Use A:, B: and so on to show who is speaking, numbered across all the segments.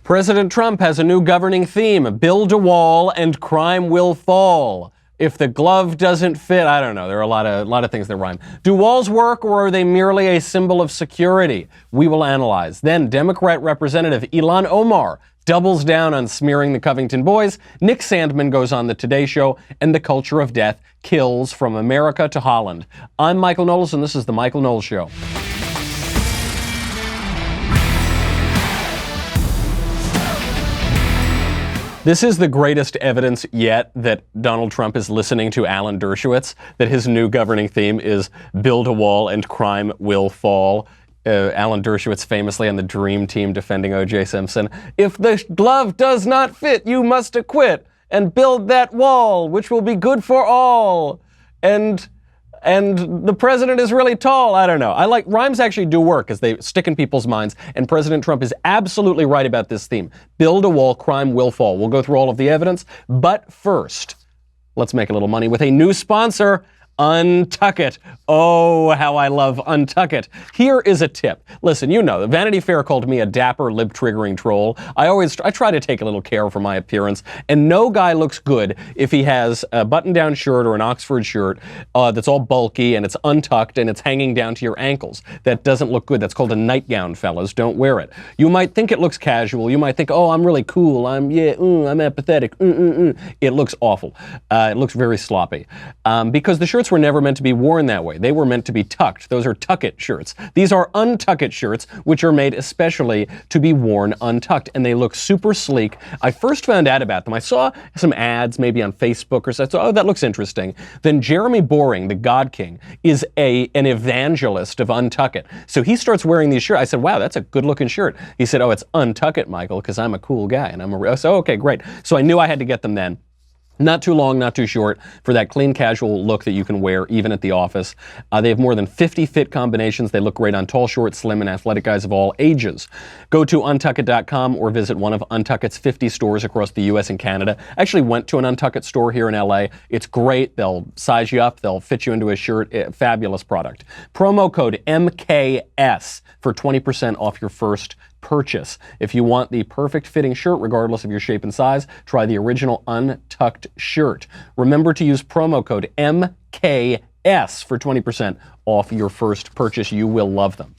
A: President Trump has a new governing theme: build a wall and crime will fall. If the glove doesn't fit, I don't know. There are a lot of things that rhyme. Do walls work, or are they merely a symbol of security? We will analyze. Then Democrat Representative Ilhan Omar doubles down on smearing the Covington boys. Nick Sandmann goes on the Today Show, and the culture of death kills from America to Holland. I'm Michael Knowles, and this is The Michael Knowles Show. This is the greatest evidence yet that Donald Trump is listening to Alan Dershowitz, that his new governing theme is build a wall and crime will fall. Alan Dershowitz famously on the Dream Team defending O.J. Simpson. If the glove does not fit, you must acquit and build that wall, which will be good for all. And the president is really tall. I don't know. Rhymes actually do work as they stick in people's minds, and President Trump is absolutely right about this theme. Build a wall, crime will fall. We'll go through all of the evidence, but first, let's make a little money with a new sponsor, Untuck It. Oh, how I love Untuck It. Here is a tip. Listen, you know, Vanity Fair called me a dapper, lip-triggering troll. I try to take a little care for my appearance, and no guy looks good if he has a button-down shirt or an Oxford shirt that's all bulky and it's untucked and it's hanging down to your ankles. That doesn't look good. That's called a nightgown, fellas. Don't wear it. You might think it looks casual. You might think, oh, I'm really cool. I'm apathetic. It looks awful. It looks very sloppy. Because the shirts were never meant to be worn that way. They were meant to be tucked. Those are Tuck It shirts. These are Untuck It shirts, which are made especially to be worn untucked, and they look super sleek. I first found out about them. I saw some ads maybe on Facebook or so. I thought, oh, that looks interesting. Then Jeremy Boring, the God King, is an evangelist of Untuck It. So he starts wearing these shirts. I said, wow, that's a good-looking shirt. He said, oh, it's Untuck It, Michael, because I'm a cool guy. And so, okay, great. So I knew I had to get them then. Not too long, not too short, for that clean, casual look that you can wear even at the office. They have more than 50 fit combinations. They look great on tall, short, slim, and athletic guys of all ages. Go to untuckit.com or visit one of Untuckit's 50 stores across the U.S. and Canada. I actually went to an Untuckit store here in L.A. It's great. They'll size you up. They'll fit you into a shirt. Fabulous product. Promo code MKS for 20% off your first purchase. If you want the perfect fitting shirt, regardless of your shape and size, try the original untucked shirt. Remember to use promo code MKS for 20% off your first purchase. You will love them.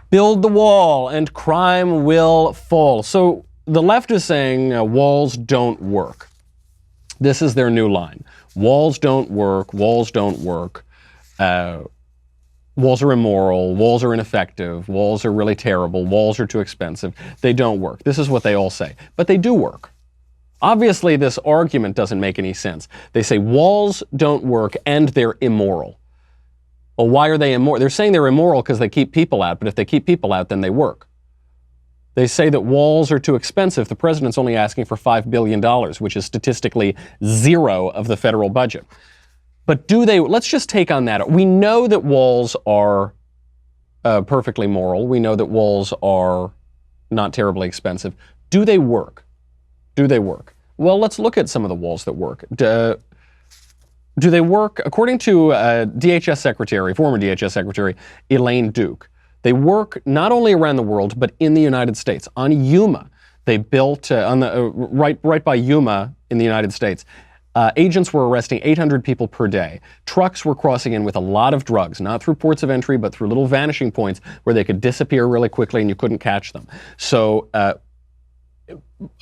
A: Build the wall and crime will fall. So the left is saying walls don't work. This is their new line. Walls don't work. Walls don't work. Walls are immoral, walls are ineffective, walls are really terrible, walls are too expensive. They don't work. This is what they all say. But they do work. Obviously, this argument doesn't make any sense. They say walls don't work and they're immoral. Well, why are they immoral? They're saying they're immoral because they keep people out, but if they keep people out, then they work. They say that walls are too expensive. The president's only asking for $5 billion, which is statistically zero of the federal budget. But let's just take on that. We know that walls are perfectly moral. We know that walls are not terribly expensive. Do they work? Do they work? Well, let's look at some of the walls that work. Do they work? According to DHS Secretary, former DHS Secretary, Elaine Duke, they work not only around the world, but in the United States. On Yuma, they built, right by Yuma in the United States, agents were arresting 800 people per day. Trucks were crossing in with a lot of drugs, not through ports of entry, but through little vanishing points where they could disappear really quickly and you couldn't catch them. So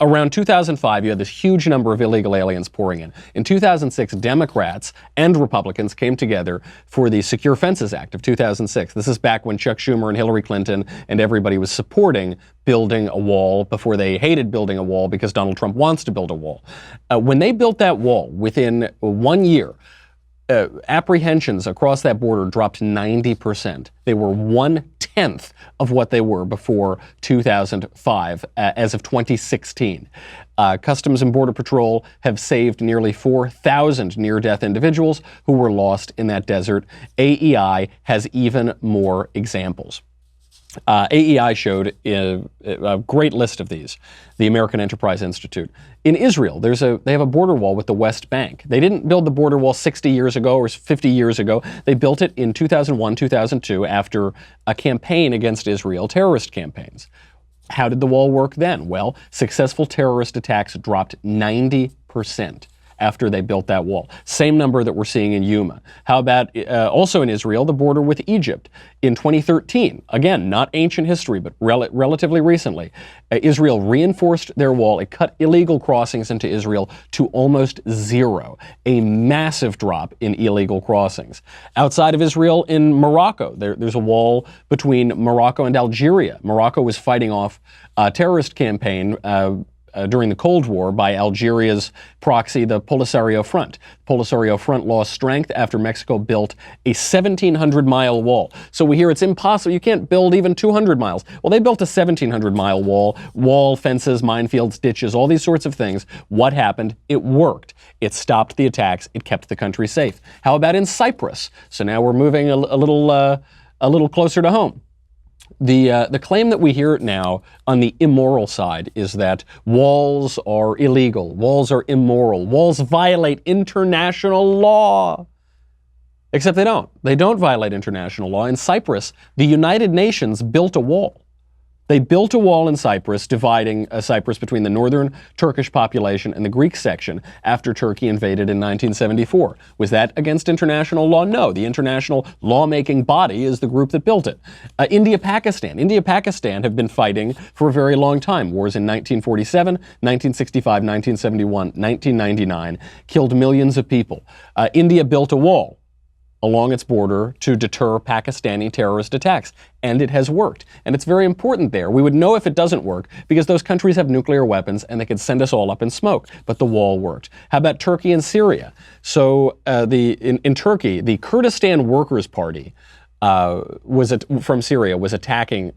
A: around 2005, you had this huge number of illegal aliens pouring in. In 2006, Democrats and Republicans came together for the Secure Fences Act of 2006. This is back when Chuck Schumer and Hillary Clinton and everybody was supporting building a wall before they hated building a wall because Donald Trump wants to build a wall. When they built that wall, within 1 year, apprehensions across that border dropped 90%. They were 1/10 of what they were before 2005, as of 2016. Customs and Border Patrol have saved nearly 4,000 near-death individuals who were lost in that desert. AEI has even more examples. AEI showed a great list of these, the American Enterprise Institute. In Israel, they have a border wall with the West Bank. They didn't build the border wall 60 years ago or 50 years ago. They built it in 2001, 2002 after a campaign against Israel, terrorist campaigns. How did the wall work then? Well, successful terrorist attacks dropped 90% after they built that wall. Same number that we're seeing in Yuma. How about also in Israel, the border with Egypt? In 2013, again, not ancient history, but relatively recently, Israel reinforced their wall. It cut illegal crossings into Israel to almost zero, a massive drop in illegal crossings. Outside of Israel, in Morocco, there's a wall between Morocco and Algeria. Morocco was fighting off a terrorist campaign during the Cold War by Algeria's proxy, the Polisario Front. Polisario Front lost strength after Mexico built a 1,700-mile wall. So we hear it's impossible. You can't build even 200 miles. Well, they built a 1,700-mile wall, fences, minefields, ditches, all these sorts of things. What happened? It worked. It stopped the attacks. It kept the country safe. How about in Cyprus? So now we're moving a little closer to home. The claim that we hear now on the immoral side is that walls are illegal, walls are immoral, walls violate international law. Except they don't. They don't violate international law. In Cyprus, the United Nations built a wall. They built a wall in Cyprus, dividing Cyprus between the northern Turkish population and the Greek section after Turkey invaded in 1974. Was that against international law? No. The international lawmaking body is the group that built it. India-Pakistan. India-Pakistan have been fighting for a very long time. Wars in 1947, 1965, 1971, 1999 killed millions of people. India built a wall along its border to deter Pakistani terrorist attacks. And it has worked. And it's very important there. We would know if it doesn't work because those countries have nuclear weapons and they could send us all up in smoke. But the wall worked. How about Turkey and Syria? So in Turkey, the Kurdistan Workers' Party from Syria was attacking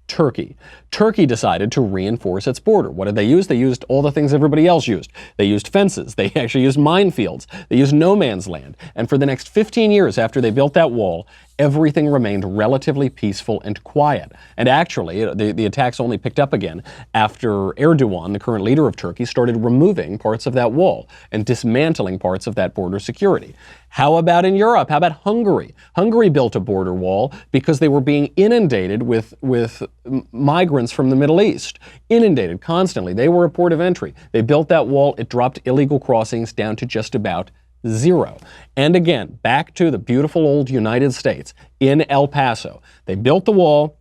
A: Turkey. Turkey decided to reinforce its border. What did they use? They used all the things everybody else used. They used fences. They actually used minefields. They used no man's land. And for the next 15 years after they built that wall, everything remained relatively peaceful and quiet. And actually, the attacks only picked up again after Erdogan, the current leader of Turkey, started removing parts of that wall and dismantling parts of that border security. How about in Europe? How about Hungary? Hungary built a border wall because they were being inundated with migrants from the Middle East. Inundated constantly. They were a port of entry. They built that wall. It dropped illegal crossings down to just about zero. And again, back to the beautiful old United States in El Paso. They built the wall,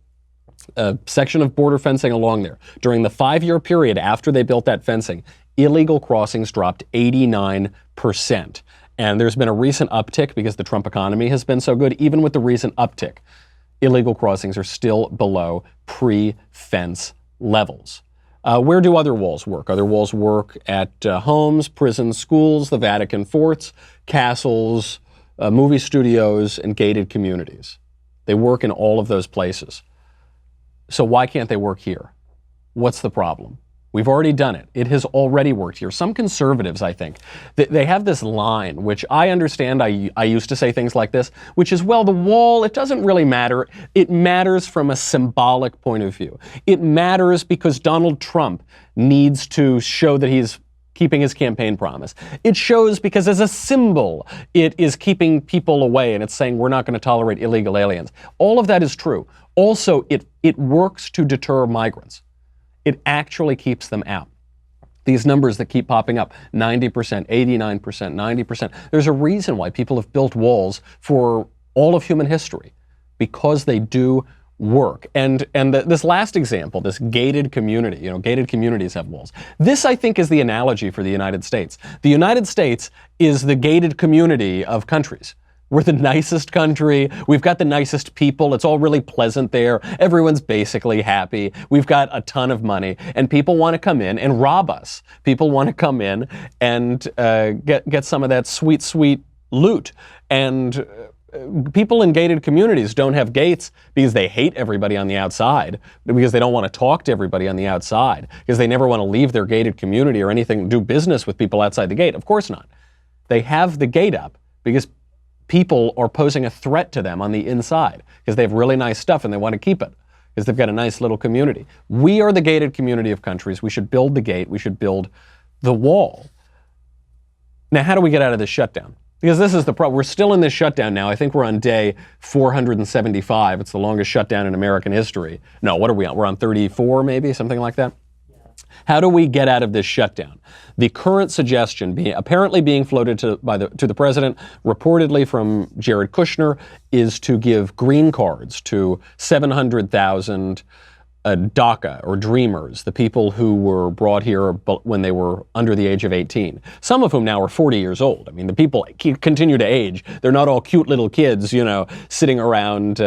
A: a section of border fencing along there. During the 5-year period after they built that fencing, illegal crossings dropped 89%. And there's been a recent uptick because the Trump economy has been so good. Even with the recent uptick, illegal crossings are still below pre-fence levels. Where do other walls work? Other walls work at homes, prisons, schools, the Vatican forts, castles, movie studios, and gated communities. They work in all of those places. So why can't they work here? What's the problem? We've already done it. It has already worked here. Some conservatives, I think, they have this line, which I understand. I used to say things like this, which is, well, the wall, it doesn't really matter. It matters from a symbolic point of view. It matters because Donald Trump needs to show that he's keeping his campaign promise. It shows because as a symbol, it is keeping people away and it's saying we're not going to tolerate illegal aliens. All of that is true. Also, it works to deter migrants. It actually keeps them out. These numbers that keep popping up, 90%, 89%, 90%. There's a reason why people have built walls for all of human history, because they do work. And this last example, this gated community, gated communities have walls. This, I think, is the analogy for the United States. The United States is the gated community of countries. We're the nicest country. We've got the nicest people. It's all really pleasant there. Everyone's basically happy. We've got a ton of money, and people want to come in and rob us. People want to come in and get some of that sweet, sweet loot. And people in gated communities don't have gates because they hate everybody on the outside, because they don't want to talk to everybody on the outside, because they never want to leave their gated community or anything, do business with people outside the gate. Of course not. They have the gate up because people are posing a threat to them on the inside because they have really nice stuff and they want to keep it because they've got a nice little community. We are the gated community of countries. We should build the gate. We should build the wall. Now, how do we get out of this shutdown? Because this is the problem. We're still in this shutdown now. I think we're on day 475. It's the longest shutdown in American history. No, what are we on? We're on 34 maybe, something like that? How do we get out of this shutdown? The current suggestion, apparently being floated to the president, reportedly from Jared Kushner, is to give green cards to 700,000 DACA, or Dreamers, the people who were brought here when they were under the age of 18. Some of whom now are 40 years old. I mean, the people continue to age. They're not all cute little kids, you know, sitting around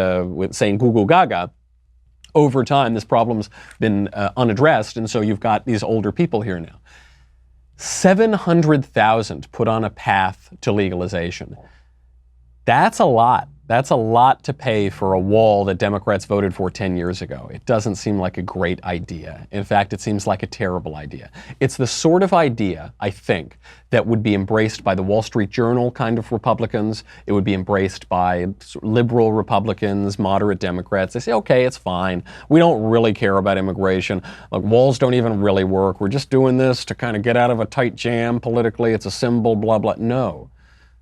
A: saying goo goo gaga. Over time, this problem's been unaddressed, and so you've got these older people here now. 700,000 put on a path to legalization. That's a lot. That's a lot to pay for a wall that Democrats voted for 10 years ago. It doesn't seem like a great idea. In fact, it seems like a terrible idea. It's the sort of idea, I think, that would be embraced by the Wall Street Journal kind of Republicans. It would be embraced by liberal Republicans, moderate Democrats. They say, okay, it's fine. We don't really care about immigration. Like, walls don't even really work. We're just doing this to kind of get out of a tight jam politically. It's a symbol, blah, blah. No.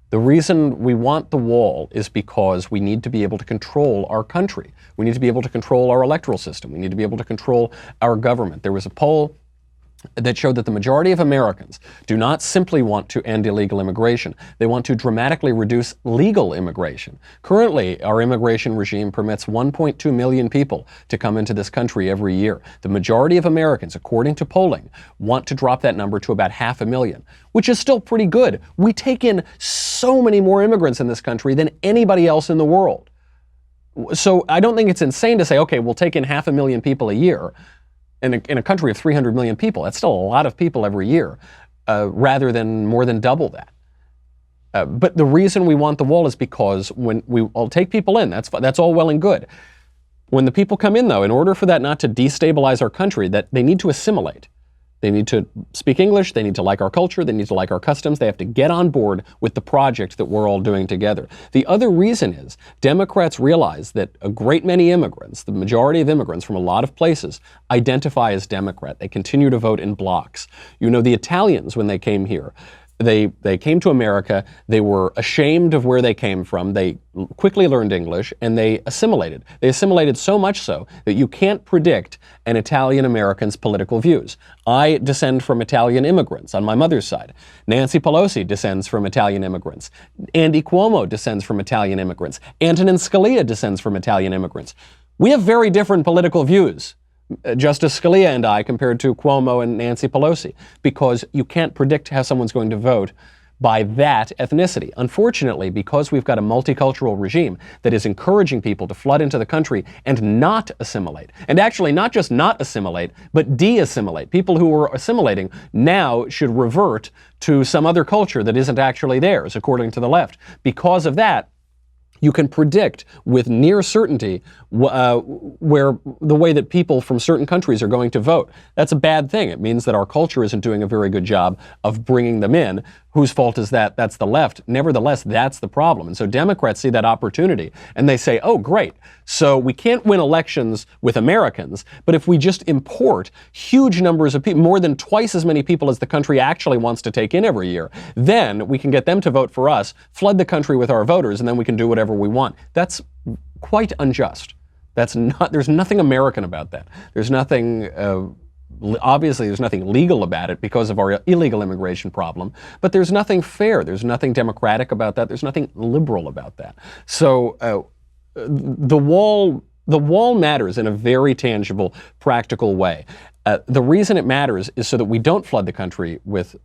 A: The reason we want the wall is because we need to be able to control our country. We need to be able to control our electoral system. We need to be able to control our government. There was a poll that showed that the majority of Americans do not simply want to end illegal immigration. They want to dramatically reduce legal immigration. Currently, our immigration regime permits 1.2 million people to come into this country every year. The majority of Americans, according to polling, want to drop that number to about 500,000, which is still pretty good. We take in so many more immigrants in this country than anybody else in the world. So I don't think it's insane to say, okay, we'll take in 500,000 people a year. In a country of 300 million people, that's still a lot of people every year, rather than more than double that. But the reason we want the wall is because when we all take people in, that's all well and good. When the people come in, though, in order for that not to destabilize our country, that they need to assimilate. They need to speak English, they need to like our culture, they need to like our customs, they have to get on board with the project that we're all doing together. The other reason is Democrats realize that a great many immigrants, the majority of immigrants from a lot of places, identify as Democrat. They continue to vote in blocks. You know, the Italians, when they came here, they came to America, they were ashamed of where they came from, they quickly learned English, and they assimilated. They assimilated so much so that you can't predict an Italian American's political views. I descend from Italian immigrants on my mother's side. Nancy Pelosi descends from Italian immigrants. Andy Cuomo descends from Italian immigrants. Antonin Scalia descends from Italian immigrants. We have very different political views, Justice Scalia and I, compared to Cuomo and Nancy Pelosi, because you can't predict how someone's going to vote by that ethnicity. Unfortunately, because we've got a multicultural regime that is encouraging people to flood into the country and not assimilate, and actually not just not assimilate, but de-assimilate. People who are assimilating now should revert to some other culture that isn't actually theirs, according to the left. Because of that, you can predict with near certainty where the way that people from certain countries are going to vote. That's a bad thing. It means that our culture isn't doing a very good job of bringing them in. Whose fault is that? That's the left. Nevertheless, that's the problem. And so Democrats see that opportunity and they say, oh, great. So we can't win elections with Americans, but if we just import huge numbers of people, more than twice as many people as the country actually wants to take in every year, then we can get them to vote for us, flood the country with our voters, and then we can do whatever we want. That's quite unjust. There's nothing American about that. There's nothing, obviously there's nothing legal about it because of our illegal immigration problem, but there's nothing fair. There's nothing democratic about that. There's nothing liberal about that. So the wall matters in a very tangible, practical way. The reason it matters is so that we don't flood the country with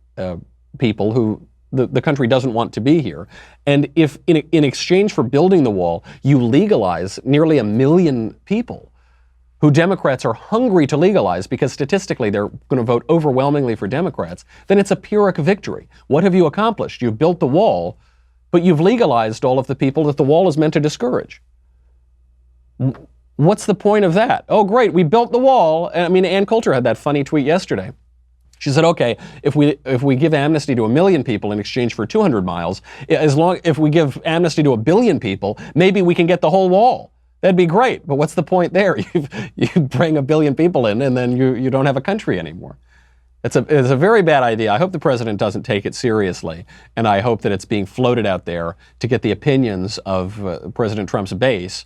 A: people who the country doesn't want to be here. And if in exchange for building the wall, you legalize nearly 1 million people who Democrats are hungry to legalize because statistically they're going to vote overwhelmingly for Democrats, then it's a Pyrrhic victory. What have you accomplished? You've built the wall, but you've legalized all of the people that the wall is meant to discourage. What's the point of that? Oh, great, we built the wall. I mean, Ann Coulter had that funny tweet yesterday. She said, okay, if we give amnesty to 1 million people in exchange for 200 miles, if we give amnesty to 1 billion people, maybe we can get the whole wall. That'd be great. But what's the point there? You bring 1 billion people in and then you don't have a country anymore. It's a very bad idea. I hope the president doesn't take it seriously, and I hope that it's being floated out there to get the opinions of President Trump's base,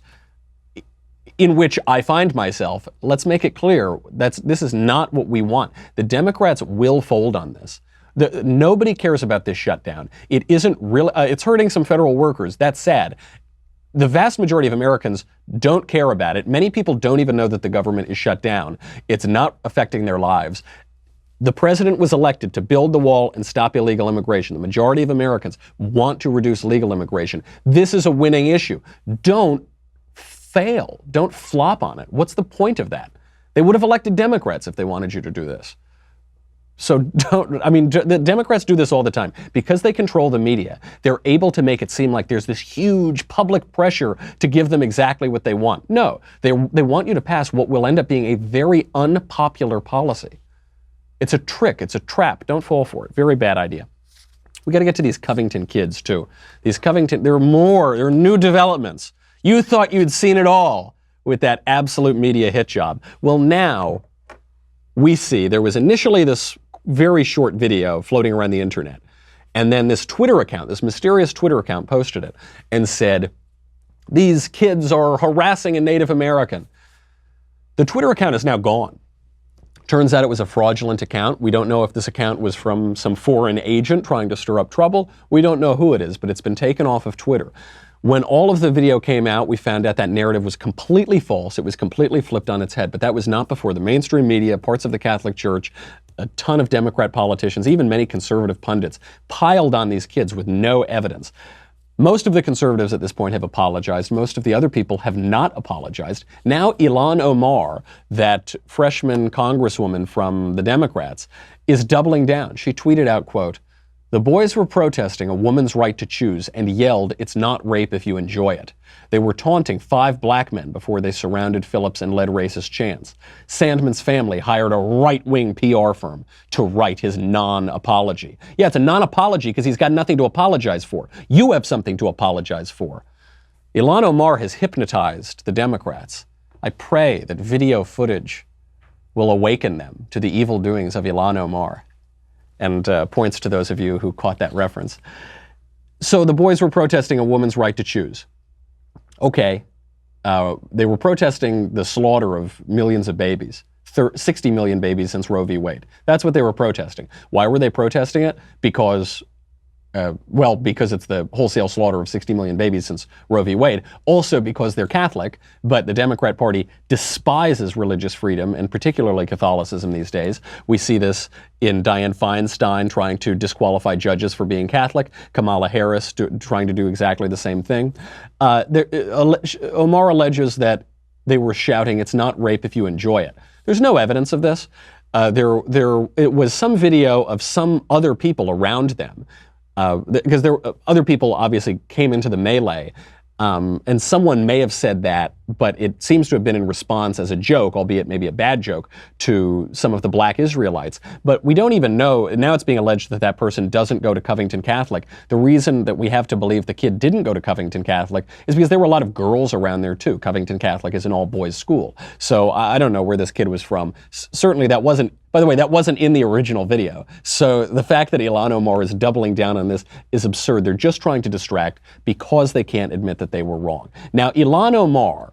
A: in which I find myself. Let's make it clear, this is not what we want. The Democrats will fold on this. Nobody cares about this shutdown. It isn't really, it's hurting some federal workers. That's sad. The vast majority of Americans don't care about it. Many people don't even know that the government is shut down. It's not affecting their lives. The president was elected to build the wall and stop illegal immigration. The majority of Americans want to reduce legal immigration. This is a winning issue. Don't fail. Don't flop on it. What's the point of that? They would have elected Democrats if they wanted you to do this. So the Democrats do this all the time. Because they control the media, they're able to make it seem like there's this huge public pressure to give them exactly what they want. No, they want you to pass what will end up being a very unpopular policy. It's a trick. It's a trap. Don't fall for it. Very bad idea. We got to get to these Covington kids, too. These Covington, there are new developments. You thought you'd seen it all with that absolute media hit job. Well, now we see there was initially this very short video floating around the internet. And then this Twitter account, this mysterious Twitter account posted it and said, these kids are harassing a Native American. The Twitter account is now gone. Turns out it was a fraudulent account. We don't know if this account was from some foreign agent trying to stir up trouble. We don't know who it is, but it's been taken off of Twitter. When all of the video came out, we found out that narrative was completely false. It was completely flipped on its head, but that was not before the mainstream media, parts of the Catholic Church, a ton of Democrat politicians, even many conservative pundits, piled on these kids with no evidence. Most of the conservatives at this point have apologized. Most of the other people have not apologized. Now Ilhan Omar, that freshman congresswoman from the Democrats, is doubling down. She tweeted out, quote, "The boys were protesting a woman's right to choose and yelled, 'It's not rape if you enjoy it.' They were taunting 5 black men before they surrounded Phillips and led racist chants. Sandmann's family hired a right-wing PR firm to write his non-apology." Yeah, it's a non-apology because he's got nothing to apologize for. You have something to apologize for. Ilhan Omar has hypnotized the Democrats. I pray that video footage will awaken them to the evil doings of Ilhan Omar. And points to those of you who caught that reference. So the boys were protesting a woman's right to choose. Okay, they were protesting the slaughter of millions of babies, 60 million babies since Roe v. Wade. That's what they were protesting. Why were they protesting it? Because it's the wholesale slaughter of 60 million babies since Roe v. Wade. Also because they're Catholic, but the Democrat Party despises religious freedom, and particularly Catholicism these days. We see this in Dianne Feinstein trying to disqualify judges for being Catholic, Kamala Harris trying to do exactly the same thing. Omar alleges that they were shouting, "It's not rape if you enjoy it." There's no evidence of this. It was some video of some other people around them. Because other people obviously came into the melee, and someone may have said that, but it seems to have been in response as a joke, albeit maybe a bad joke, to some of the black Israelites. But we don't even know, now it's being alleged that that person doesn't go to Covington Catholic. The reason that we have to believe the kid didn't go to Covington Catholic is because there were a lot of girls around there too. Covington Catholic is an all-boys school. So I don't know where this kid was from. Certainly that wasn't, by the way, that wasn't in the original video. So the fact that Ilhan Omar is doubling down on this is absurd. They're just trying to distract because they can't admit that they were wrong. Now, Ilhan Omar,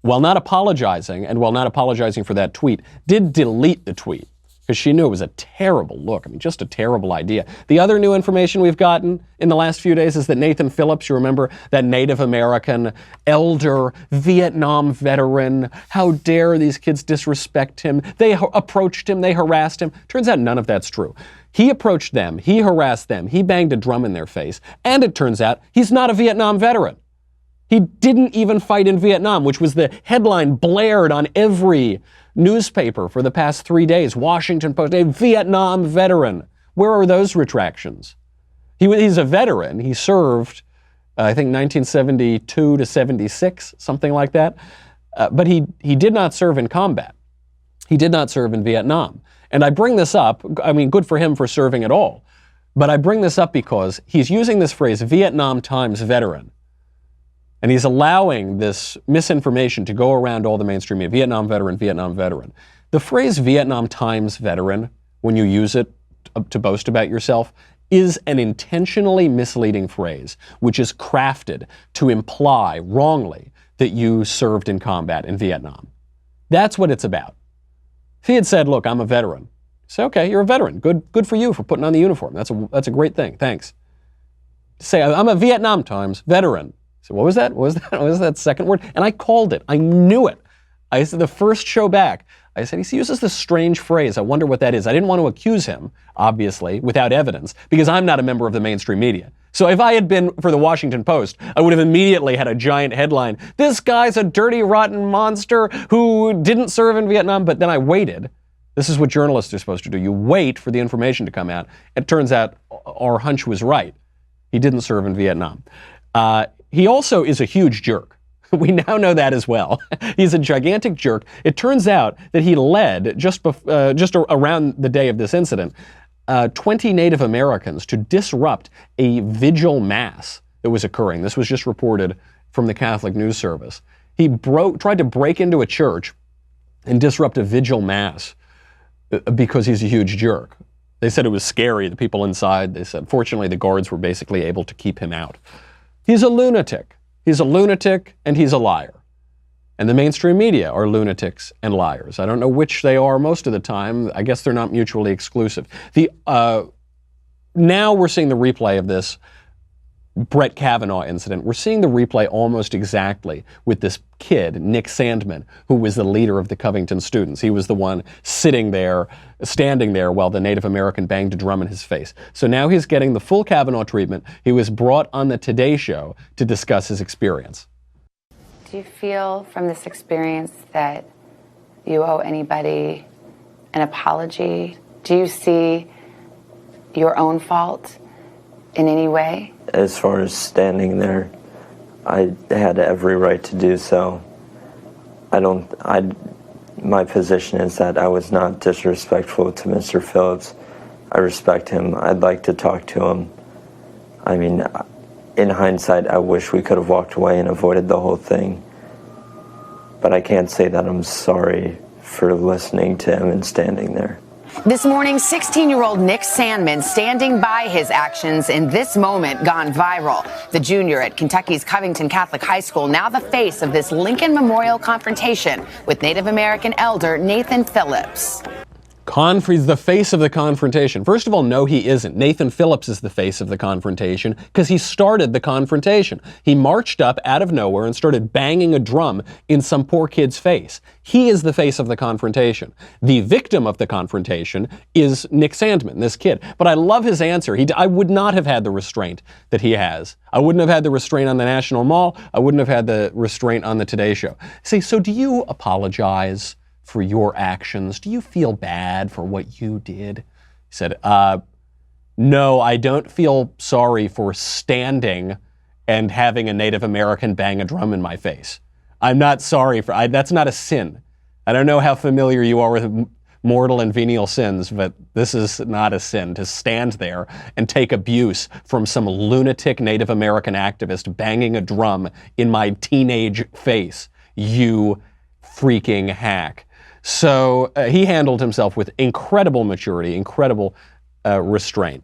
A: while not apologizing, and while not apologizing for that tweet, did delete the tweet because she knew it was a terrible look. I mean, just a terrible idea. The other new information we've gotten in the last few days is that Nathan Phillips, you remember, that Native American elder, Vietnam veteran, how dare these kids disrespect him? They approached him, they harassed him. Turns out none of that's true. He approached them, he harassed them, he banged a drum in their face, and it turns out he's not a Vietnam veteran. He didn't even fight in Vietnam, which was the headline blared on every newspaper for the past 3 days. Washington Post, a Vietnam veteran. Where are those retractions? He's a veteran. He served, I think, 1972 to 76, something like that. But he did not serve in combat. He did not serve in Vietnam. And I bring this up, I mean, good for him for serving at all. But I bring this up because he's using this phrase, Vietnam times veteran. And he's allowing this misinformation to go around all the mainstream media. Vietnam veteran, Vietnam veteran. The phrase Vietnam times veteran when you use it to boast about yourself is an intentionally misleading phrase, which is crafted to imply wrongly that you served in combat in Vietnam. That's what it's about. If he had said, look, I'm a veteran, say, okay, you're a veteran. Good for you for putting on the uniform. That's a great thing. Thanks. Say, I'm a Vietnam Times veteran. So what was that? What was that second word? And I called it. I knew it. I said the first show back, I said, he uses this strange phrase. I wonder what that is. I didn't want to accuse him, obviously, without evidence, because I'm not a member of the mainstream media. So if I had been for the Washington Post, I would have immediately had a giant headline. This guy's a dirty, rotten monster who didn't serve in Vietnam. But then I waited. This is what journalists are supposed to do. You wait for the information to come out. It turns out our hunch was right. He didn't serve in Vietnam. He also is a huge jerk. We now know that as well. He's a gigantic jerk. It turns out that he led, just around the day of this incident, 20 Native Americans to disrupt a vigil mass that was occurring. This was just reported from the Catholic News Service. He tried to break into a church and disrupt a vigil mass because he's a huge jerk. They said it was scary, the people inside. They said, fortunately, the guards were basically able to keep him out. He's a lunatic. He's a lunatic and he's a liar. And the mainstream media are lunatics and liars. I don't know which they are most of the time. I guess they're not mutually exclusive. Now we're seeing the replay of this Brett Kavanaugh incident. We're seeing the replay almost exactly with this kid, Nick Sandmann, who was the leader of the Covington students. He was the one standing there while the Native American banged a drum in his face. So now he's getting the full Kavanaugh treatment. He was brought on the Today Show to discuss his experience.
B: Do you feel from this experience that you owe anybody an apology? Do you see your own fault in any way?
C: As far as standing there, I had every right to do so. My position is that I was not disrespectful to Mr. Phillips. I respect him. I'd like to talk to him. I mean, in hindsight, I wish we could have walked away and avoided the whole thing. But I can't say that I'm sorry for listening to him and standing there.
B: This morning, 16-year-old Nick Sandmann standing by his actions in this moment gone viral. The junior at Kentucky's Covington Catholic High School, now the face of this Lincoln Memorial confrontation with Native American elder Nathan Phillips.
A: He's the face of the confrontation. First of all, no, he isn't. Nathan Phillips is the face of the confrontation because he started the confrontation. He marched up out of nowhere and started banging a drum in some poor kid's face. He is the face of the confrontation. The victim of the confrontation is Nick Sandmann, this kid. But I love his answer. I would not have had the restraint that he has. I wouldn't have had the restraint on the National Mall. I wouldn't have had the restraint on the Today Show. Say, so do you apologize for your actions? Do you feel bad for what you did? He said, no, I don't feel sorry for standing and having a Native American bang a drum in my face. I'm not sorry for, that's not a sin. I don't know how familiar you are with mortal and venial sins, but this is not a sin to stand there and take abuse from some lunatic Native American activist banging a drum in my teenage face. You freaking hack. So he handled himself with incredible maturity, incredible restraint.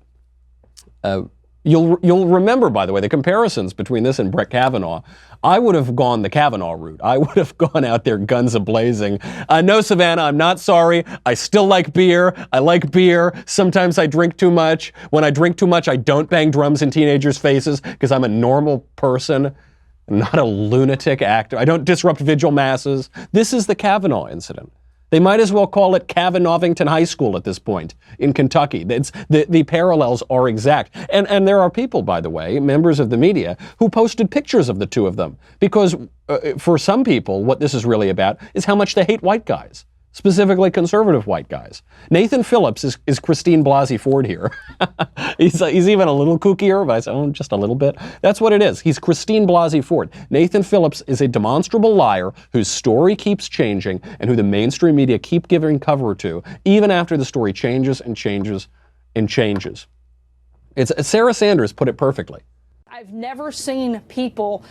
A: You'll remember, by the way, the comparisons between this and Brett Kavanaugh. I would have gone the Kavanaugh route. I would have gone out there guns a-blazing. No, Savannah, I'm not sorry. I still like beer. I like beer. Sometimes I drink too much. When I drink too much, I don't bang drums in teenagers' faces because I'm a normal person. I'm not a lunatic actor. I don't disrupt vigil masses. This is the Kavanaugh incident. They might as well call it Kavanaughington High School at this point in Kentucky. The parallels are exact. And there are people, by the way, members of the media, who posted pictures of the two of them. Because for some people, what this is really about is how much they hate white guys, specifically conservative white guys. Nathan Phillips is Christine Blasey Ford here. He's even a little kookier, but I said, oh, just a little bit. That's what it is. He's Christine Blasey Ford. Nathan Phillips is a demonstrable liar whose story keeps changing and who the mainstream media keep giving cover to, even after the story changes and changes and changes. Sarah Sanders put it perfectly.
D: I've never seen people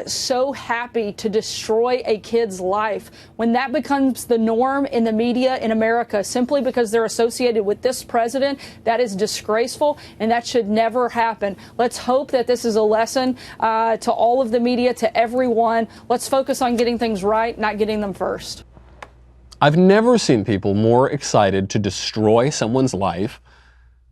D: so happy to destroy a kid's life. When that becomes the norm in the media in America, simply because they're associated with this president, that is disgraceful, and that should never happen. Let's hope that this is a lesson to all of the media, to everyone. Let's focus on getting things right, not getting them first.
A: I've never seen people more excited to destroy someone's life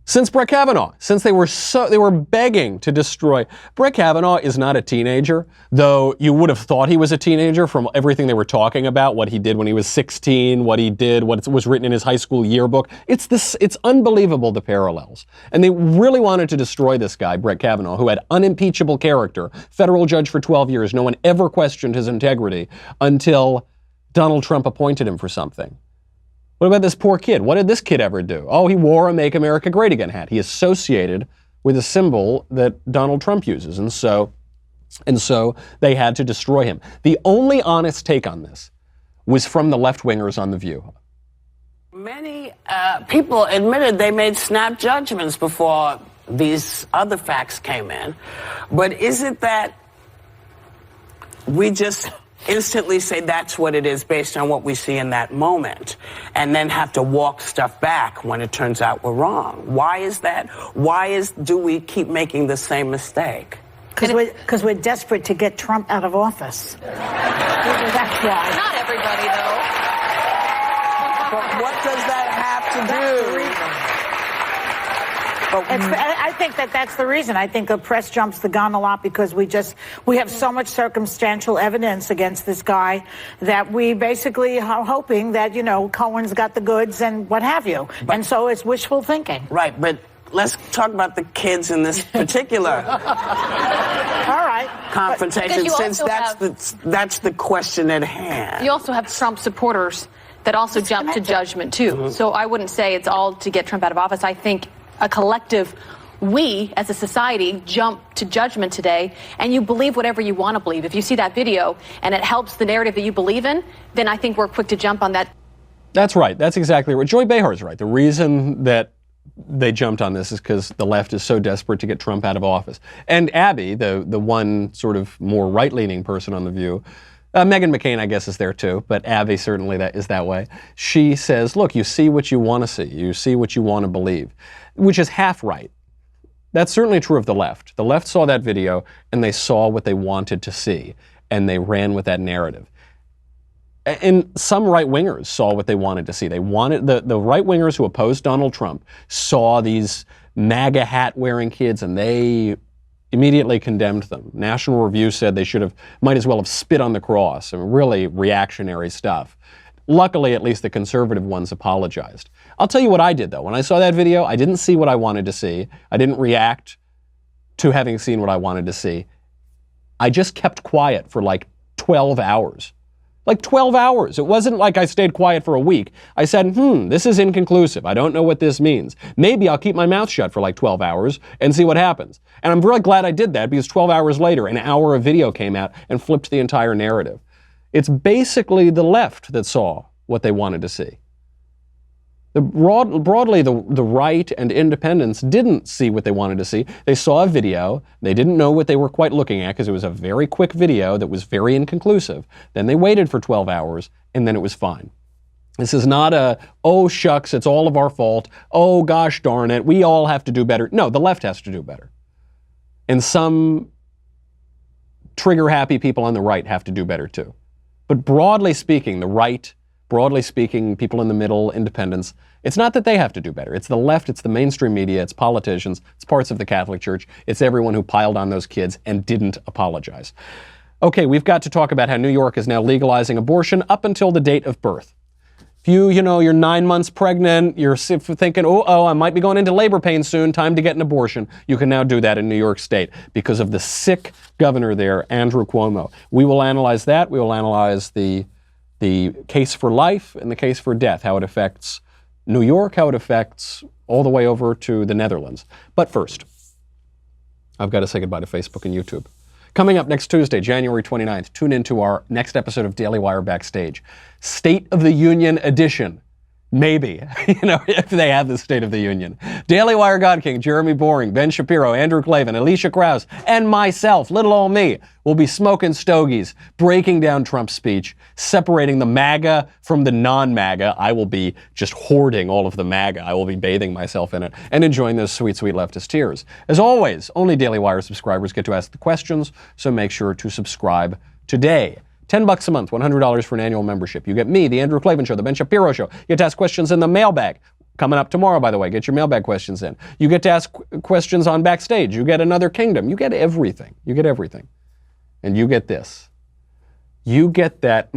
A: since Brett Kavanaugh, since they were begging to destroy. Brett Kavanaugh is not a teenager, though you would have thought he was a teenager from everything they were talking about, what he did when he was 16, what he did, what was written in his high school yearbook. It's unbelievable, the parallels. And they really wanted to destroy this guy, Brett Kavanaugh, who had unimpeachable character, federal judge for 12 years. No one ever questioned his integrity until Donald Trump appointed him for something. What about this poor kid? What did this kid ever do? Oh, he wore a Make America Great Again hat. He associated with a symbol that Donald Trump uses. And so they had to destroy him. The only honest take on this was from the left-wingers on The View.
E: Many people admitted they made snap judgments before these other facts came in. But is it that we just instantly say that's what it is based on what we see in that moment, and then have to walk stuff back when it turns out we're wrong? Why is that? Do we keep making the same mistake?
F: Because we're desperate to get Trump out of office. That's why.
G: Not everybody, though.
E: But what does that have to do?
F: I think that's the reason. I think the press jumps the gun a lot because we have so much circumstantial evidence against this guy that we basically are hoping that, Cohen's got the goods and what have you. And so it's wishful thinking.
E: Right, but let's talk about the kids in this particular
F: all right.
E: confrontation, since that's the question at hand.
G: You also have Trump supporters that also jump to judgment, too. Mm-hmm. So I wouldn't say it's all to get Trump out of office. I think a collective, we as a society jump to judgment today, and you believe whatever you want to believe. If you see that video and it helps the narrative that you believe in, then I think we're quick to jump on that.
A: That's right. That's exactly right. Joy Behar's right. The reason that they jumped on this is because the left is so desperate to get Trump out of office. And Abby, the one sort of more right-leaning person on The View, Meghan McCain, I guess, is there too, but Abby certainly is that way. She says, look, you see what you want to see. You see what you want to believe, which is half right. That's certainly true of the left. The left saw that video and they saw what they wanted to see, and they ran with that narrative. And some right-wingers saw what they wanted to see. They wanted the right-wingers who opposed Donald Trump saw these MAGA hat-wearing kids, and they immediately condemned them. National Review said they might as well have spit on the cross, and really reactionary stuff. Luckily, at least the conservative ones apologized. I'll tell you what I did, though. When I saw that video, I didn't see what I wanted to see. I didn't react to having seen what I wanted to see. I just kept quiet for like 12 hours. Like 12 hours. It wasn't like I stayed quiet for a week. I said, this is inconclusive. I don't know what this means. Maybe I'll keep my mouth shut for like 12 hours and see what happens. And I'm really glad I did that, because 12 hours later, an hour of video came out and flipped the entire narrative. It's basically the left that saw what they wanted to see. Broadly, the right and independents didn't see what they wanted to see. They saw a video. They didn't know what they were quite looking at because it was a very quick video that was very inconclusive. Then they waited for 12 hours, and then it was fine. This is not oh, shucks, it's all of our fault. Oh, gosh darn it, we all have to do better. No, the left has to do better. And some trigger-happy people on the right have to do better, too. But broadly speaking, the right, broadly speaking, people in the middle, independents, it's not that they have to do better. It's the left, it's the mainstream media, it's politicians, it's parts of the Catholic Church, it's everyone who piled on those kids and didn't apologize. Okay, we've got to talk about how New York is now legalizing abortion up until the date of birth. If you're 9 months pregnant, you're thinking, oh, I might be going into labor pain soon, time to get an abortion. You can now do that in New York State because of the sick governor there, Andrew Cuomo. We will analyze that. We will analyze the case for life and the case for death, how it affects New York, how it affects all the way over to the Netherlands. But first, I've got to say goodbye to Facebook and YouTube. Coming up next Tuesday, January 29th, tune in to our next episode of Daily Wire Backstage, State of the Union edition. Maybe, if they have the State of the Union. Daily Wire God King, Jeremy Boring, Ben Shapiro, Andrew Klavan, Alicia Krause, and myself, little old me, will be smoking stogies, breaking down Trump's speech, separating the MAGA from the non-MAGA. I will be just hoarding all of the MAGA. I will be bathing myself in it and enjoying those sweet, sweet leftist tears. As always, only Daily Wire subscribers get to ask the questions, so make sure to subscribe today. $10 a month, $100 for an annual membership. You get me, the Andrew Klavan Show, the Ben Shapiro Show. You get to ask questions in the mailbag. Coming up tomorrow, by the way. Get your mailbag questions in. You get to ask questions on Backstage. You get Another Kingdom. You get everything. You get everything. And you get this. You get that,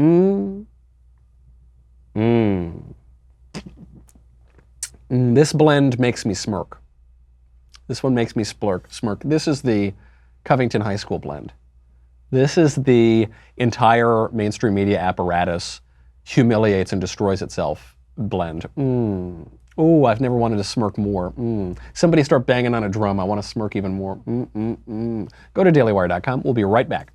A: This blend makes me smirk. This one makes me smirk. This is the Covington High School blend. This is the entire mainstream media apparatus humiliates and destroys itself blend. Oh, I've never wanted to smirk more. Somebody start banging on a drum. I want to smirk even more. Go to dailywire.com. We'll be right back.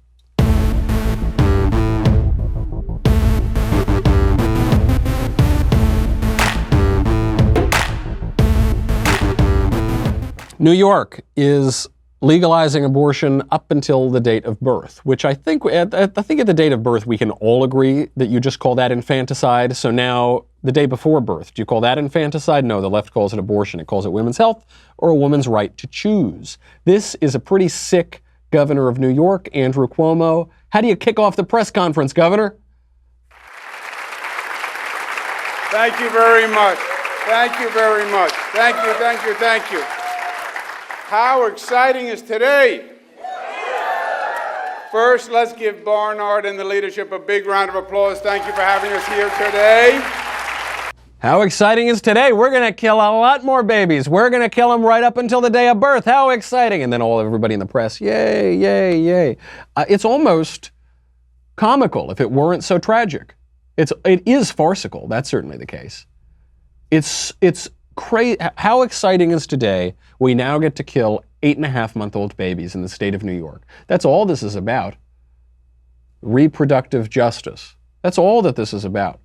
A: New York is legalizing abortion up until the date of birth, which I think at the date of birth we can all agree that you just call that infanticide. So now the day before birth, do you call that infanticide? No, the left calls it abortion. It calls it women's health or a woman's right to choose. This is a pretty sick governor of New York, Andrew Cuomo. How do you kick off the press conference, Governor?
H: Thank you very much. Thank you very much. Thank you, thank you, thank you. How exciting is today? First, let's give Barnard and the leadership a big round of applause. Thank you for having us here today.
A: How exciting is today? We're going to kill a lot more babies. We're going to kill them right up until the day of birth. How exciting. And then everybody in the press, yay, yay, yay. It's almost comical if it weren't so tragic. It is farcical. That's certainly the case. It's crazy. How exciting is today? We now get to kill 8.5-month-old babies in the state of New York. That's all this is about. Reproductive justice. That's all that this is about.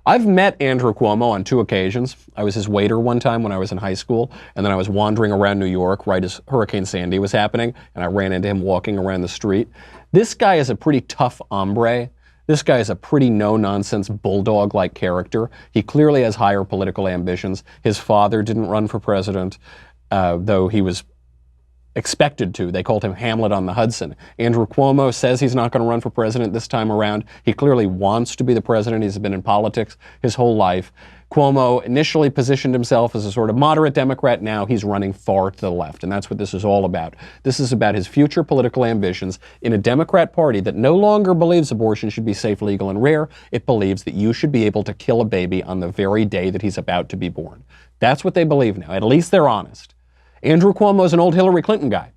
A: I've met Andrew Cuomo on 2 occasions. I was his waiter one time when I was in high school, and then I was wandering around New York right as Hurricane Sandy was happening, and I ran into him walking around the street. This guy is a pretty tough hombre. This guy is a pretty no-nonsense bulldog-like character. He clearly has higher political ambitions. His father didn't run for president, though he was expected to. They called him Hamlet on the Hudson. Andrew Cuomo says he's not going to run for president this time around. He clearly wants to be the president. He's been in politics his whole life. Cuomo initially positioned himself as a sort of moderate Democrat. Now he's running far to the left, and that's what this is all about. This is about his future political ambitions in a Democrat Party that no longer believes abortion should be safe, legal, and rare. It believes that you should be able to kill a baby on the very day that he's about to be born. That's what they believe now. At least they're honest. Andrew Cuomo is an old Hillary Clinton guy.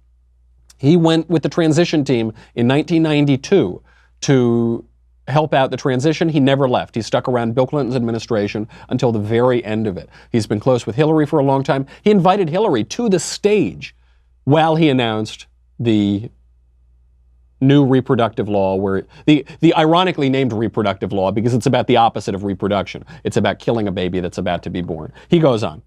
A: He went with the transition team in 1992 to help out the transition. He never left. He stuck around Bill Clinton's administration until the very end of it. He's been close with Hillary for a long time. He invited Hillary to the stage while he announced the new reproductive law, where the ironically named reproductive law, because it's about the opposite of reproduction. It's about killing a baby that's about to be born. He goes on.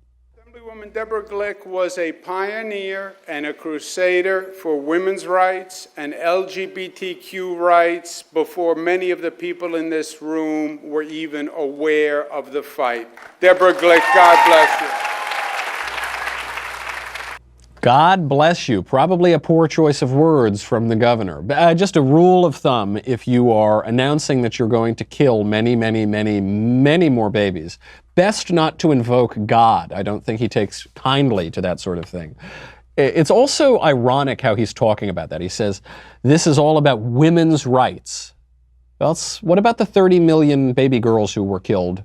H: Deborah Glick was a pioneer and a crusader for women's rights and LGBTQ rights before many of the people in this room were even aware of the fight. Deborah Glick, God bless you.
A: God bless you. Probably a poor choice of words from the governor. Just a rule of thumb, if you are announcing that you're going to kill many, many, many, many more babies, best not to invoke God. I don't think he takes kindly to that sort of thing. It's also ironic how he's talking about that. He says, this is all about women's rights. Well, what about the 30 million baby girls who were killed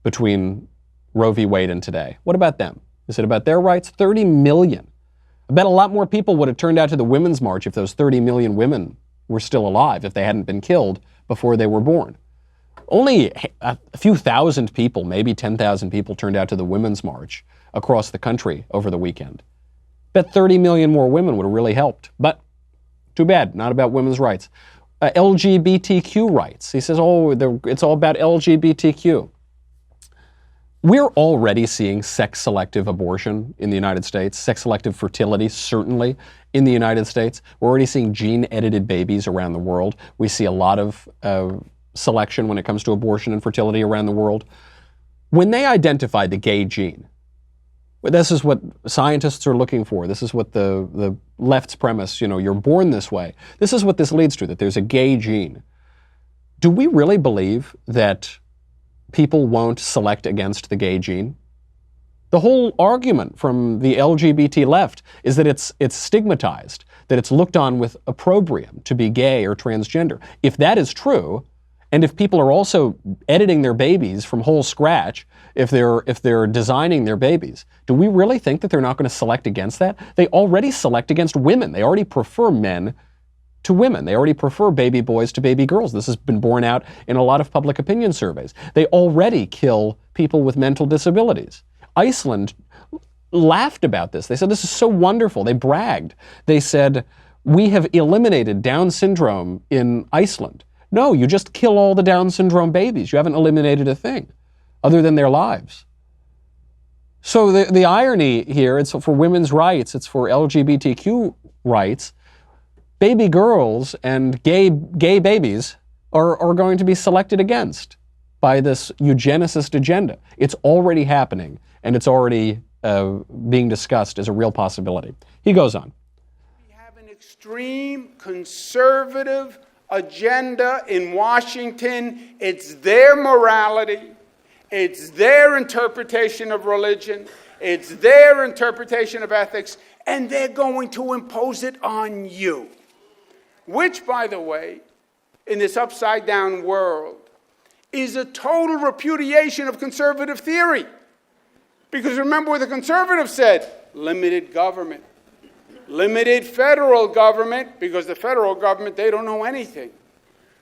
A: between Roe v. Wade and today? What about them? Is it about their rights? 30 million. I bet a lot more people would have turned out to the Women's March if those 30 million women were still alive, if they hadn't been killed before they were born. Only a few thousand people, maybe 10,000 people, turned out to the Women's March across the country over the weekend. Bet 30 million more women would have really helped. But too bad, not about women's rights. LGBTQ rights. He says, it's all about LGBTQ. We're already seeing sex-selective abortion in the United States, sex-selective fertility, certainly, in the United States. We're already seeing gene-edited babies around the world. We see a lot of selection when it comes to abortion and fertility around the world. When they identified the gay gene, this is what scientists are looking for. This is what the left's premise, you're born this way. This is what this leads to, that there's a gay gene. Do we really believe that people won't select against the gay gene? The whole argument from the LGBT left is that it's stigmatized, that it's looked on with opprobrium to be gay or transgender. If that is true, and if people are also editing their babies from whole scratch, if they're designing their babies, do we really think that they're not going to select against that? They already select against women. They already prefer men to women. They already prefer baby boys to baby girls. This has been borne out in a lot of public opinion surveys. They already kill people with mental disabilities. Iceland laughed about this. They said, this is so wonderful. They bragged. They said, we have eliminated Down syndrome in Iceland. No, you just kill all the Down syndrome babies. You haven't eliminated a thing other than their lives. So the irony here, it's for women's rights, it's for LGBTQ rights. Baby girls and gay babies are going to be selected against by this eugenicist agenda. It's already happening, and it's already being discussed as a real possibility. He goes on.
H: We have an extreme conservative agenda in Washington. It's their morality. It's their interpretation of religion. It's their interpretation of ethics, and they're going to impose it on you. Which, by the way, in this upside-down world, is a total repudiation of conservative theory. Because remember what the conservatives said: limited government. Limited federal government, because the federal government, they don't know anything.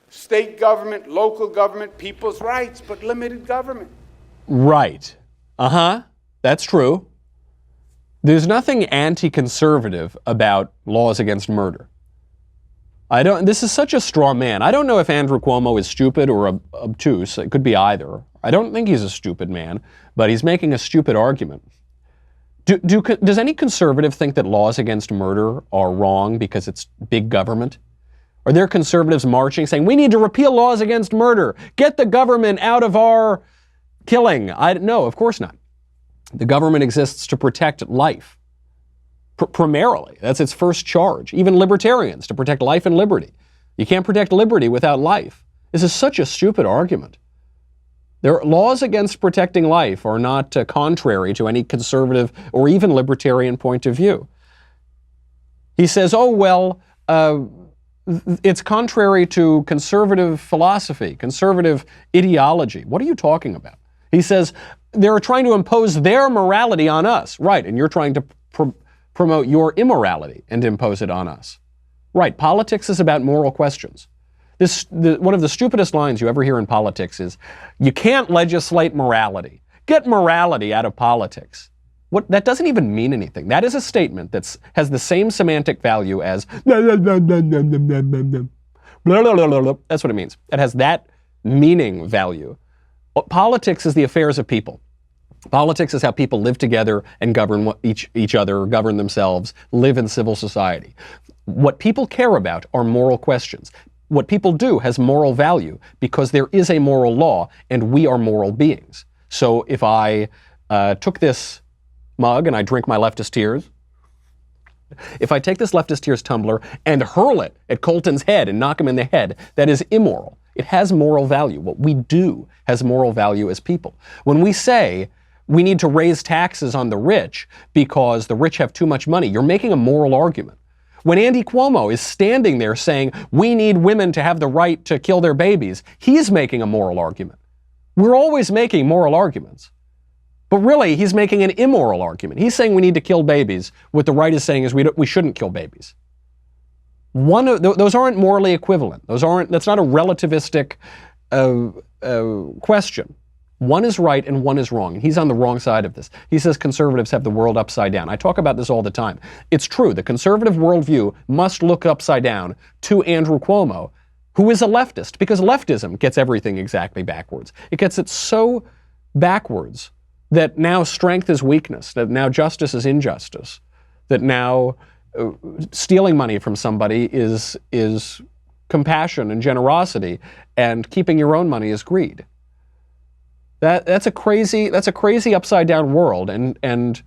H: State government, local government, people's rights, but limited government.
A: Right. That's true. There's nothing anti-conservative about laws against murder. This is such a straw man. I don't know if Andrew Cuomo is stupid or obtuse. It could be either. I don't think he's a stupid man, but he's making a stupid argument. Does any conservative think that laws against murder are wrong because it's big government? Are there conservatives marching saying, we need to repeal laws against murder, get the government out of our killing? No, of course not. The government exists to protect life. Primarily, that's its first charge. Even libertarians, to protect life and liberty. You can't protect liberty without life. This is such a stupid argument. Laws against protecting life are not contrary to any conservative or even libertarian point of view. He says, it's contrary to conservative philosophy, conservative ideology. What are you talking about? He says, they're trying to impose their morality on us. Right, and you're trying to promote your immorality and impose it on us. Right, politics is about moral questions. One of the stupidest lines you ever hear in politics is, you can't legislate morality. Get morality out of politics. That doesn't even mean anything. That is a statement that has the same semantic value as blah, blah, blah, blah, blah, blah, blah, blah. Blah, blah, blah, blah. That's what it means. It has that meaning value. Politics is the affairs of people. Politics is how people live together and govern each other, govern themselves, live in civil society. What people care about are moral questions. What people do has moral value because there is a moral law and we are moral beings. So if I took this mug and I drink my leftist tears, if I take this leftist tears tumbler and hurl it at Colton's head and knock him in the head, that is immoral. It has moral value. What we do has moral value as people. When we say we need to raise taxes on the rich because the rich have too much money, you're making a moral argument. When Andy Cuomo is standing there saying we need women to have the right to kill their babies, he's making a moral argument. We're always making moral arguments. But really, he's making an immoral argument. He's saying we need to kill babies. What the right is saying is we shouldn't kill babies. Those aren't morally equivalent. That's not a relativistic question. One is right and one is wrong, and he's on the wrong side of this. He says conservatives have the world upside down. I talk about this all the time. It's true. The conservative worldview must look upside down to Andrew Cuomo, who is a leftist, because leftism gets everything exactly backwards. It gets it so backwards that now strength is weakness, that now justice is injustice, that now stealing money from somebody is compassion and generosity, and keeping your own money is greed. That's a crazy upside down world. And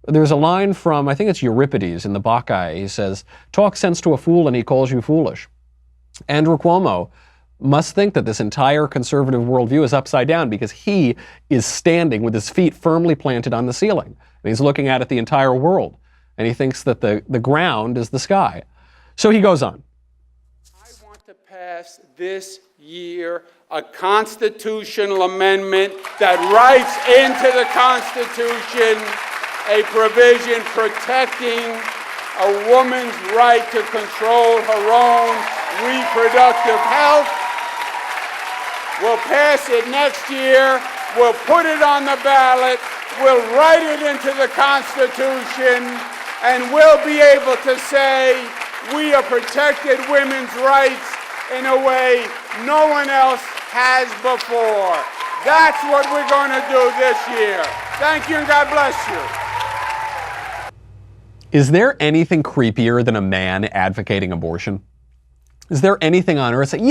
A: there's a line from, I think it's Euripides in the Bacchae. He says, "Talk sense to a fool and he calls you foolish." Andrew Cuomo must think that this entire conservative worldview is upside down because he is standing with his feet firmly planted on the ceiling. And he's looking out at the entire world. And he thinks that the ground is the sky. So he goes on.
H: I want to pass this year a constitutional amendment that writes into the Constitution a provision protecting a woman's right to control her own reproductive health. We'll pass it next year. We'll put it on the ballot. We'll write it into the Constitution. And we'll be able to say we have protected women's rights in a way no one else has before. That's what we're going to do this year. Thank you and God bless you.
A: Is there anything creepier than a man advocating abortion? Is there anything on earth saying,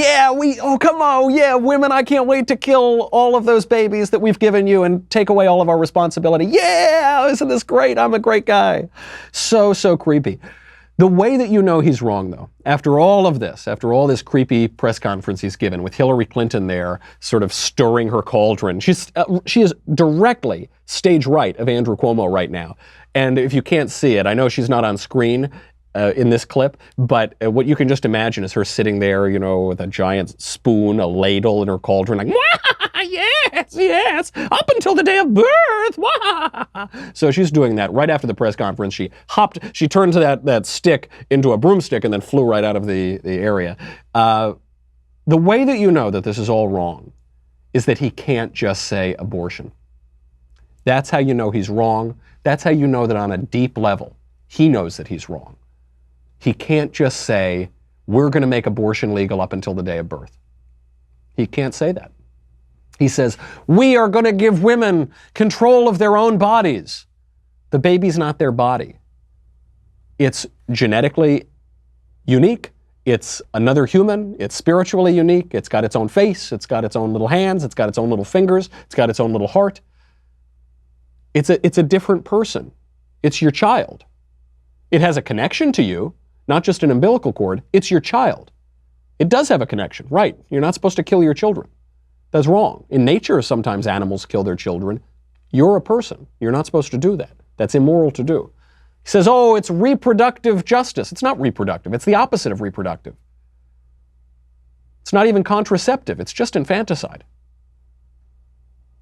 A: women, I can't wait to kill all of those babies that we've given you and take away all of our responsibility. Yeah, isn't this great? I'm a great guy. So creepy. The way that you know he's wrong, though, after all of this, after all this creepy press conference he's given with Hillary Clinton there sort of stirring her cauldron, she is directly stage right of Andrew Cuomo right now. And if you can't see it, I know she's not on screen in this clip, but what you can just imagine is her sitting there, with a giant spoon, a ladle in her cauldron, like, wah, yes, up until the day of birth, wah. So she's doing that right after the press conference. She turned that stick into a broomstick and then flew right out of the area. The way that you know that this is all wrong is that he can't just say abortion. That's how you know he's wrong. That's how you know that on a deep level, he knows that he's wrong. He can't just say, we're going to make abortion legal up until the day of birth. He can't say that. He says, we are going to give women control of their own bodies. The baby's not their body. It's genetically unique. It's another human. It's spiritually unique. It's got its own face. It's got its own little hands. It's got its own little fingers. It's got its own little heart. It's a different person. It's your child. It has a connection to you. Not just an umbilical cord, it's your child. It does have a connection, right? You're not supposed to kill your children. That's wrong. In nature, sometimes animals kill their children. You're a person. You're not supposed to do that. That's immoral to do. He says, it's reproductive justice. It's not reproductive. It's the opposite of reproductive. It's not even contraceptive. It's just infanticide.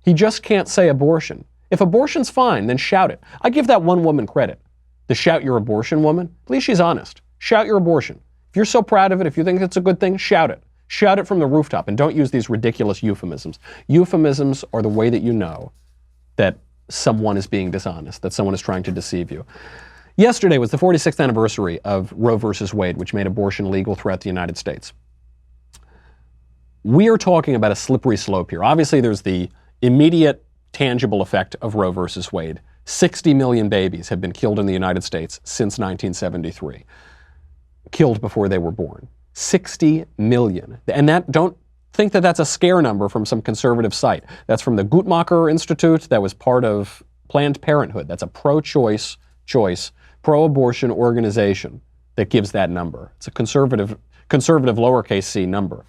A: He just can't say abortion. If abortion's fine, then shout it. I give that one woman credit. The shout your abortion woman. At least she's honest. Shout your abortion. If you're so proud of it, if you think it's a good thing, shout it. Shout it from the rooftop and don't use these ridiculous euphemisms. Euphemisms are the way that you know that someone is being dishonest, that someone is trying to deceive you. Yesterday was the 46th anniversary of Roe versus Wade, which made abortion legal throughout the United States. We are talking about a slippery slope here. Obviously, there's the immediate tangible effect of Roe versus Wade. 60 million babies have been killed in the United States since 1973. Killed before they were born. 60 million. And don't think that that's a scare number from some conservative site. That's from the Guttmacher Institute that was part of Planned Parenthood. That's a pro-choice, pro-abortion organization that gives that number. It's a conservative lowercase c number.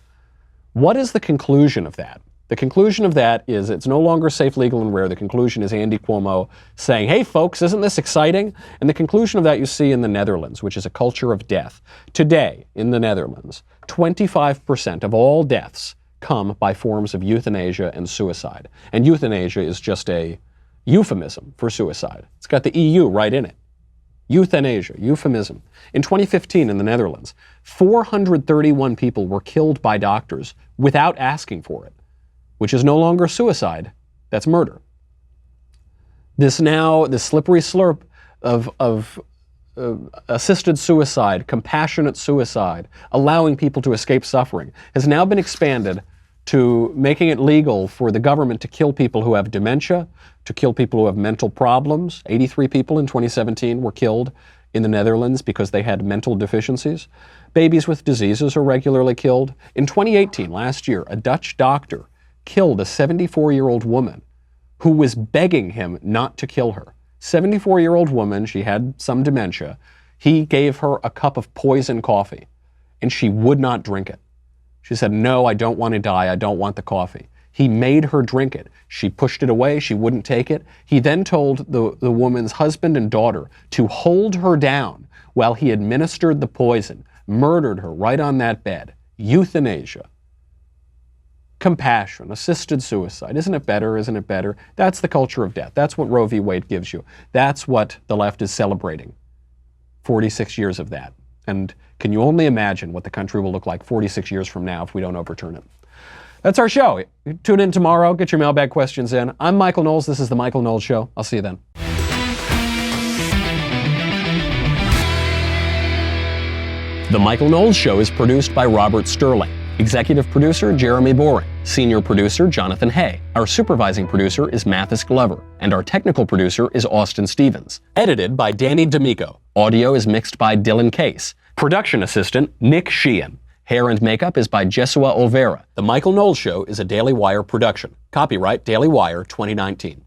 A: What is the conclusion of that? The conclusion of that is it's no longer safe, legal, and rare. The conclusion is Andy Cuomo saying, hey, folks, isn't this exciting? And the conclusion of that you see in the Netherlands, which is a culture of death. Today, in the Netherlands, 25% of all deaths come by forms of euthanasia and suicide. And euthanasia is just a euphemism for suicide. It's got the EU right in it. Euthanasia, euphemism. In 2015 in the Netherlands, 431 people were killed by doctors without asking for it, which is no longer suicide, that's murder. This slippery slope of assisted suicide, compassionate suicide, allowing people to escape suffering, has now been expanded to making it legal for the government to kill people who have dementia, to kill people who have mental problems. 83 people in 2017 were killed in the Netherlands because they had mental deficiencies. Babies with diseases are regularly killed. In 2018, last year, a Dutch doctor killed a 74-year-old woman who was begging him not to kill her. 74-year-old woman, she had some dementia. He gave her a cup of poison coffee, and she would not drink it. She said, "No, I don't want to die. I don't want the coffee." He made her drink it. She pushed it away. She wouldn't take it. He then told the woman's husband and daughter to hold her down while he administered the poison, murdered her right on that bed. Euthanasia. Compassion, assisted suicide. Isn't it better? Isn't it better? That's the culture of death. That's what Roe v. Wade gives you. That's what the left is celebrating. 46 years of that. And can you only imagine what the country will look like 46 years from now if we don't overturn it? That's our show. Tune in tomorrow. Get your mailbag questions in. I'm Michael Knowles. This is The Michael Knowles Show. I'll see you then. The Michael Knowles Show is produced by Robert Sterling. Executive producer, Jeremy Boring. Senior producer, Jonathan Hay. Our supervising producer is Mathis Glover. And our technical producer is Austin Stevens. Edited by Danny D'Amico. Audio is mixed by Dylan Case. Production assistant, Nick Sheehan. Hair and makeup is by Jesua Olvera. The Michael Knowles Show is a Daily Wire production. Copyright Daily Wire 2019.